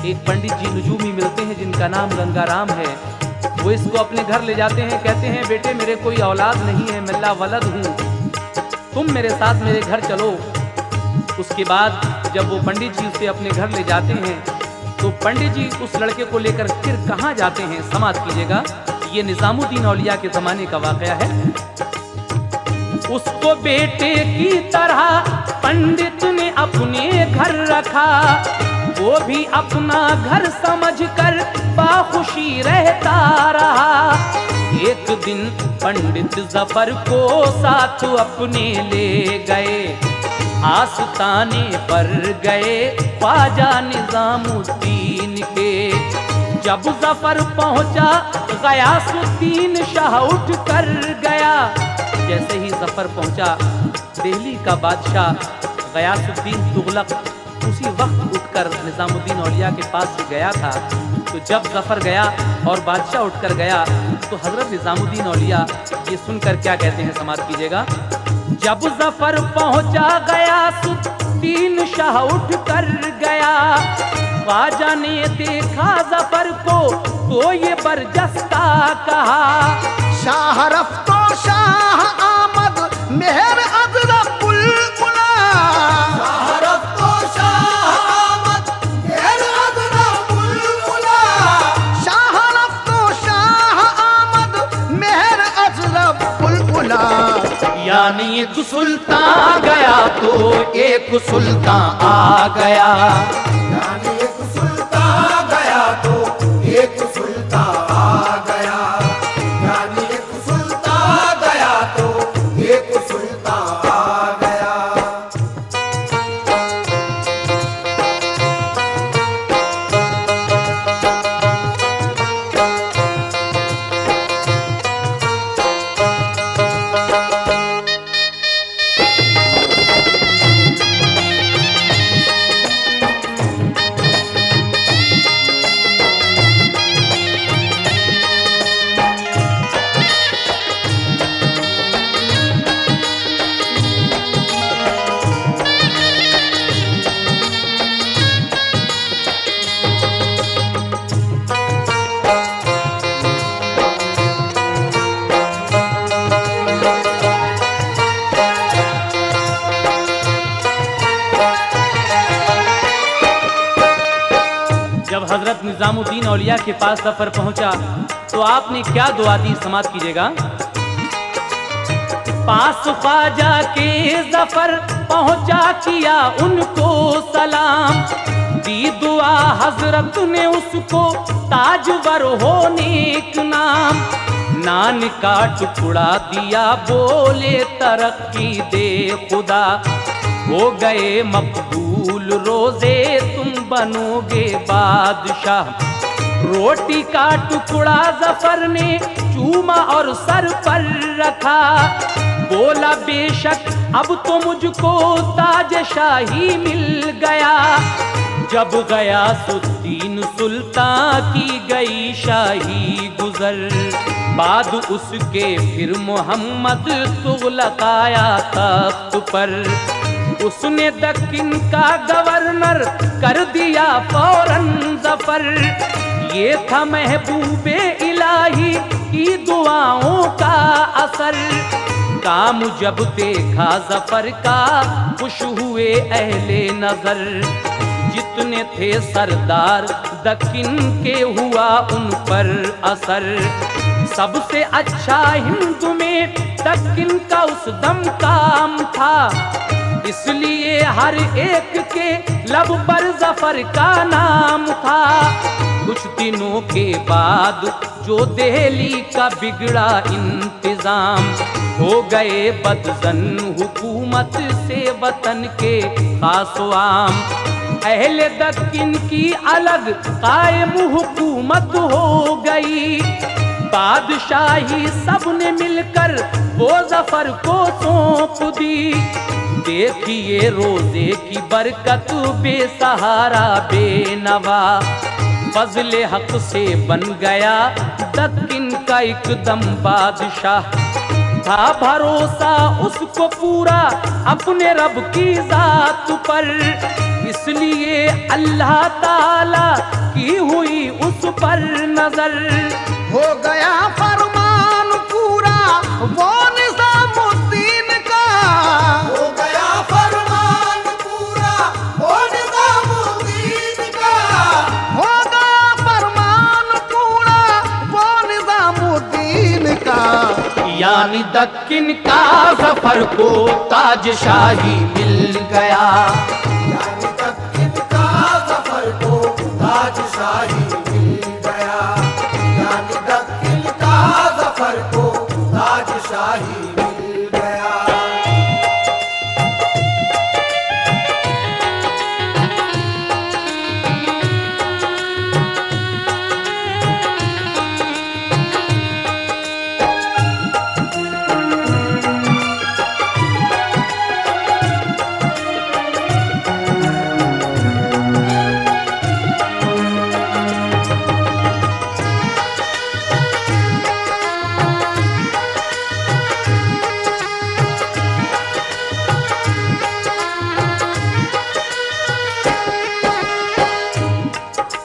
एक पंडित जी नजूमी मिलते हैं जिनका नाम गंगाराम है। वो इसको अपने घर ले जाते हैं, कहते हैं बेटे मेरे कोई औलाद नहीं है, मैं ला वलद हूँ, तुम मेरे साथ मेरे घर चलो। उसके बाद जब वो पंडित जी उसे अपने घर ले जाते हैं तो पंडित जी उस लड़के को लेकर फिर कहाँ जाते हैं, समाप्त कीजिएगा। ये निजामुद्दीन औलिया के जमाने का वाकया है। उसको बेटे की तरह पंडित ने अपने घर रखा, वो भी अपना घर समझकर बाखुशी रहता रहा। एक दिन पंडित जफर को साथ अपने ले गए, आस्ताने पर गए ख्वाजा निजामुद्दीन के। जब जफर पहुंचा गयासुद्दीन शाह उठ कर गया। जैसे ही जफर पहुंचा दिल्ली का बादशाह गयासुद्दीन तुगलक उसी वक्त उठकर निजामुद्दीन औलिया के पास से गया था। तो जब जफर गया और बादशाह उठकर गया तो हजरत निजामुद्दीन औलिया ये सुनकर क्या कहते हैं, समाप्त कीजिएगा। जब जफर पहुंचा गयासुद्दीन शाह उठ कर गया, ख्वाजा ने देखा जफर को तो ये बरजस्ता कहा, शाह रफ्तो शाह आमद मेहर अजरा बुलबुला। शाह रफ्तो शाह आमद मेहर अजरा बुलबुला। शाह रफ्तो शाह आमद मेहर अजरा बुलबुला। यानी एक सुल्तान गया तो एक सुल्तान आ गया। यानी एक सुल्तान गया तो एक सुल्तान आ गया। यानी एक सुल्तान गया तो एक सुल्तान आ गया। जब हजरत निजामुद्दीन औलिया के पास जफर पहुंचा तो आपने क्या दुआ दी, समाप्त कीजिएगा। पास ख्वाजा के जफर पहुंचा किया उनको सलाम, दी दुआ हजरत ने उसको ताजवर होने का नाम। नान का टुकड़ा दिया बोले तरक्की दे खुदा, हो गए मकबूल रोजे तुम बनोगे बादशाह। रोटी का टुकड़ा जफर ने चूमा और सर पर रखा, बोला बेशक अब तो मुझको ताजशाही मिल गया। जब गयासुद्दीन सुल्तान की गई शाही गुजर, बाद उसके फिर मोहम्मद तुगलक आया तख्त पर। उसने दक्किन का गवर्नर कर दिया फौरन जफर, ये था महबूबे इलाही इलाही की दुआओं का असर। काम जब देखा जफर का खुश हुए अहले नजर। जितने थे सरदार दक्किन के हुआ उन पर असर। सबसे अच्छा हिंद में दक्किन का उस दम काम था, इसलिए हर एक के लब पर जफर का नाम था। कुछ दिनों के बाद जो दिल्ली का बिगड़ा इंतजाम, हो गए बदजन हुकूमत से वतन के खासवाम। अहले दक्किन की अलग कायम हुकूमत हो गई। बादशाही सबने मिलकर वो जफर को सौंप दी। देखिए रोजे की बरकत बेसहारा बेनवा, फजले हक से बन गया दक्किन का एकदम बादशाह। था भरोसा उसको पूरा अपने रब की जात पर, इसलिए अल्लाह ताला की हुई उस पर नजर। हो गया फरमान पूरा वो निजामुद्दीन का, हो गया फरमान पूरा वो निजामुद्दीन का, हो गया फरमान पूरा वो निजामुद्दीन का। यानी दक्किन का जफर को ताजशाही मिल गया। यानी दक्किन का जफर को ताजशाही मिल गया। यानी दक्किन का जफर को ताजशाही मिल गया।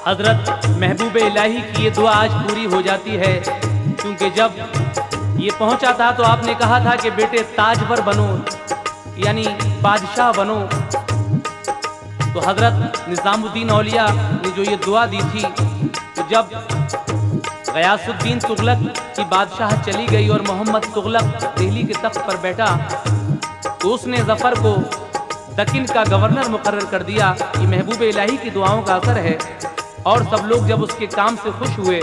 हजरत महबूब इलाही की ये दुआ आज पूरी हो जाती है, क्योंकि जब ये पहुंचा था तो आपने कहा था कि बेटे ताजवर बनो, यानी बादशाह बनो। तो हजरत निजामुद्दीन औलिया ने जो ये दुआ दी थी, तो जब गयासुद्दीन तुगलक की बादशाह चली गई और मोहम्मद तुगलक दिल्ली के तख्त पर बैठा, तो उसने जफर को दक्किन का गवर्नर मुकर्रर कर दिया। ये महबूब इलाही की दुआओं का असर है। और सब लोग जब उसके काम से खुश हुए,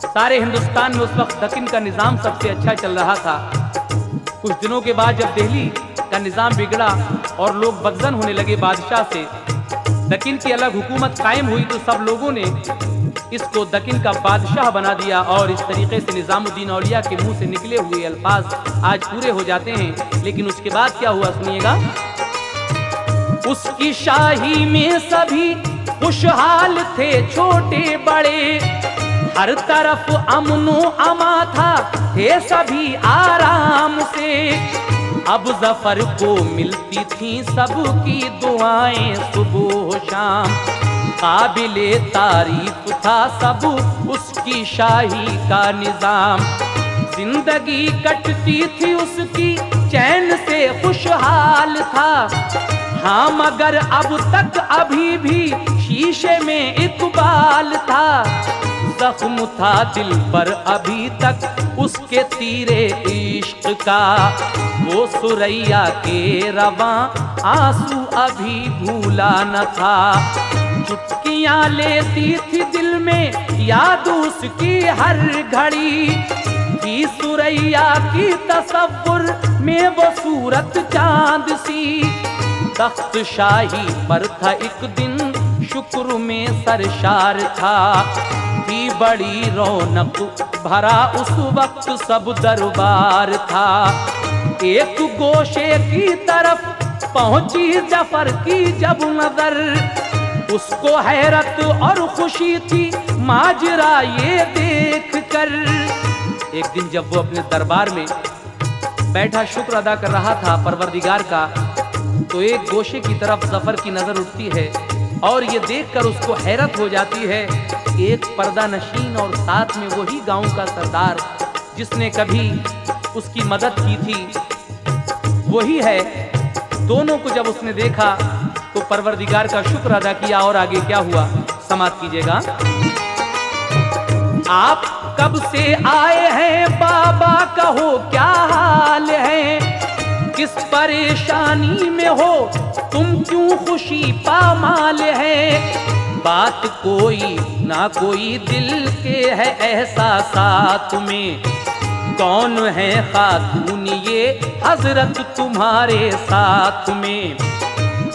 सारे हिंदुस्तान में उस वक्त दक्किन का निज़ाम सबसे अच्छा चल रहा था। कुछ दिनों के बाद जब दिल्ली का निज़ाम बिगड़ा और लोग बदजन होने लगे बादशाह से, दक्किन की अलग हुकूमत कायम हुई, तो सब लोगों ने इसको दक्किन का बादशाह बना दिया। और इस तरीके से निजामुद्दीन औलिया के मुंह से निकले हुए अल्फाज आज पूरे हो जाते हैं। लेकिन उसके बाद क्या हुआ सुनिएगा। उसकी शाही में सभी खुशहाल थे छोटे बड़े, हर तरफ अमनो अमा था, थे सभी आराम से। अब जफर को मिलती थी सबकी दुआएं सुबह शाम, काबिले तारीफ था सब उसकी शाही का निजाम। जिंदगी कटती थी उसकी चैन से खुशहाल था, हाँ मगर अब तक अभी भी शीशे में इकबाल था। जख्म था दिल पर अभी तक उसके तीरे इश्क का, वो सुरैया के रवां आंसू अभी भूला न था। चुटकियां लेती थी दिल में याद उसकी हर घड़ी, थी सुरैया की तसव्वुर में वो सूरत चांद सी। तख्त शाही पर था एक दिन शुक्र में सरशार था, थी बड़ी रौनक भरा उस वक्त सब दरबार था। एक गोशे की तरफ पहुंची जफर की जब नजर, उसको हैरत और खुशी थी माजरा ये देख कर। एक दिन जब वो अपने दरबार में बैठा शुक्र अदा कर रहा था परवरदिगार का, तो एक गोशे की तरफ जफर की नजर उठती है और ये देखकर उसको हैरत हो जाती है एक पर्दा नशीन और साथ में वही गांव का सरदार जिसने कभी उसकी मदद की थी वही है। दोनों को जब उसने देखा तो परवरदिगार का शुक्र अदा किया। और आगे क्या हुआ समाप्त कीजिएगा। आप कब से आए हैं बाबा, कहो क्या हाल है, किस परेशानी में हो तुम, क्यों खुशी पामाल है। बात कोई ना कोई दिल के है एहसासात में, कौन है खातून ये हजरत तुम्हारे साथ में।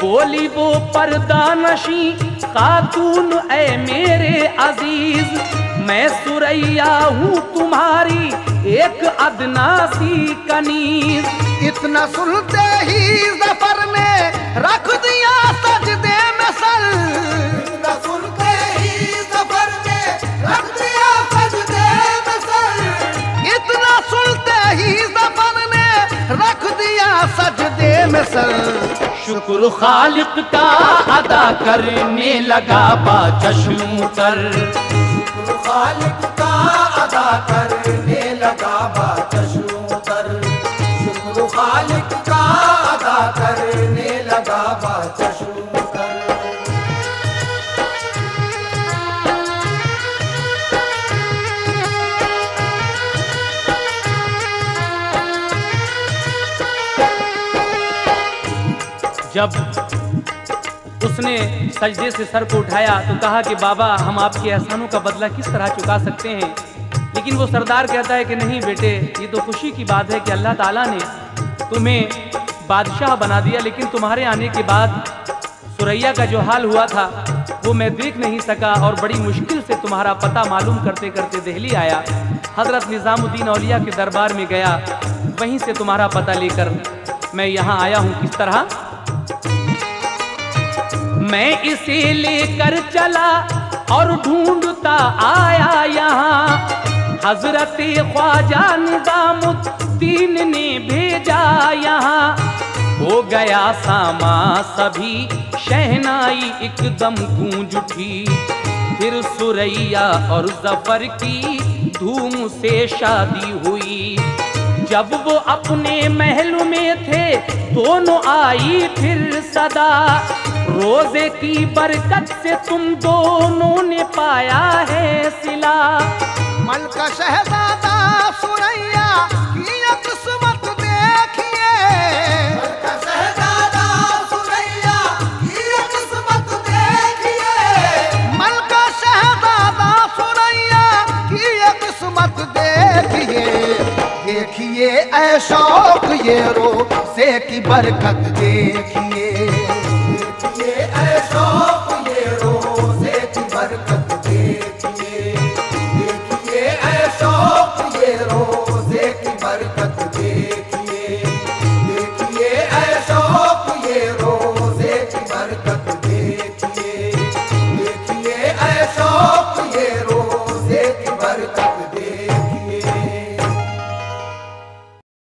बोली वो पर्दा नशी खातून ऐ मेरे अजीज, मैं सुरैया हूँ तुम्हारी एक अदना सी कनीज। इतना सुनते ही जफर ने रख दिया सजदे में सर, इतना सुनते ही जफर ने रख दिया सजदे में सर, इतना सुनते ही जफर ने रख दिया सजदे में सर। शुक्र खालिक का अदा करने लगा बा चश्म तर। शुक्र खालिक का अदा करने लगा बा चश्म तर, शुक्र खालिक का अदा करने लगा बा चश्म तर। जब उसने सजदे से सर को उठाया तो कहा कि बाबा हम आपके एहसानों का बदला किस तरह चुका सकते हैं। लेकिन वो सरदार कहता है कि नहीं बेटे, ये तो खुशी की बात है कि अल्लाह ताला ने तुम्हें बादशाह बना दिया, लेकिन तुम्हारे आने के बाद सुरैया का जो हाल हुआ था वो मैं देख नहीं सका और बड़ी मुश्किल से तुम्हारा पता मालूम करते करते दिल्ली आया। हजरत निज़ामुद्दीन औलिया के दरबार में गया, वहीं से तुम्हारा पता लेकर मैं यहाँ आया हूँ। किस तरह मैं इसे लेकर चला और ढूंढता आया यहाँ, हजरत ख्वाजा निज़ामुद्दीन ने भेजा यहाँ। हो गया सामा सभी शहनाई एकदम गूंज उठी, फिर सुरैया और जफर की धूम से शादी हुई। जब वो अपने महल में थे दोनों आई फिर सदा, रोजे की बरकत से तुम दोनों ने पाया है सिला। मलका शहजादा सुरैया की ये किस्मत देखिए, मलका शहजादा सुरैया की ये किस्मत देखिए, मलका शहजादा सुरैया की ये किस्मत देखिए। देखिए ऐ शौक ये रोज़े की बरकत देखिए, देखिए ऐ शौक ये रोज़े की बरकत देखिए, देखिए ऐ शौक ये रोज़े की बरकत देखिए, देखिए ऐ शौक ये रोज़े की बरकत देखिए, देखिए ऐ शौक ये रोज़े की बरकत।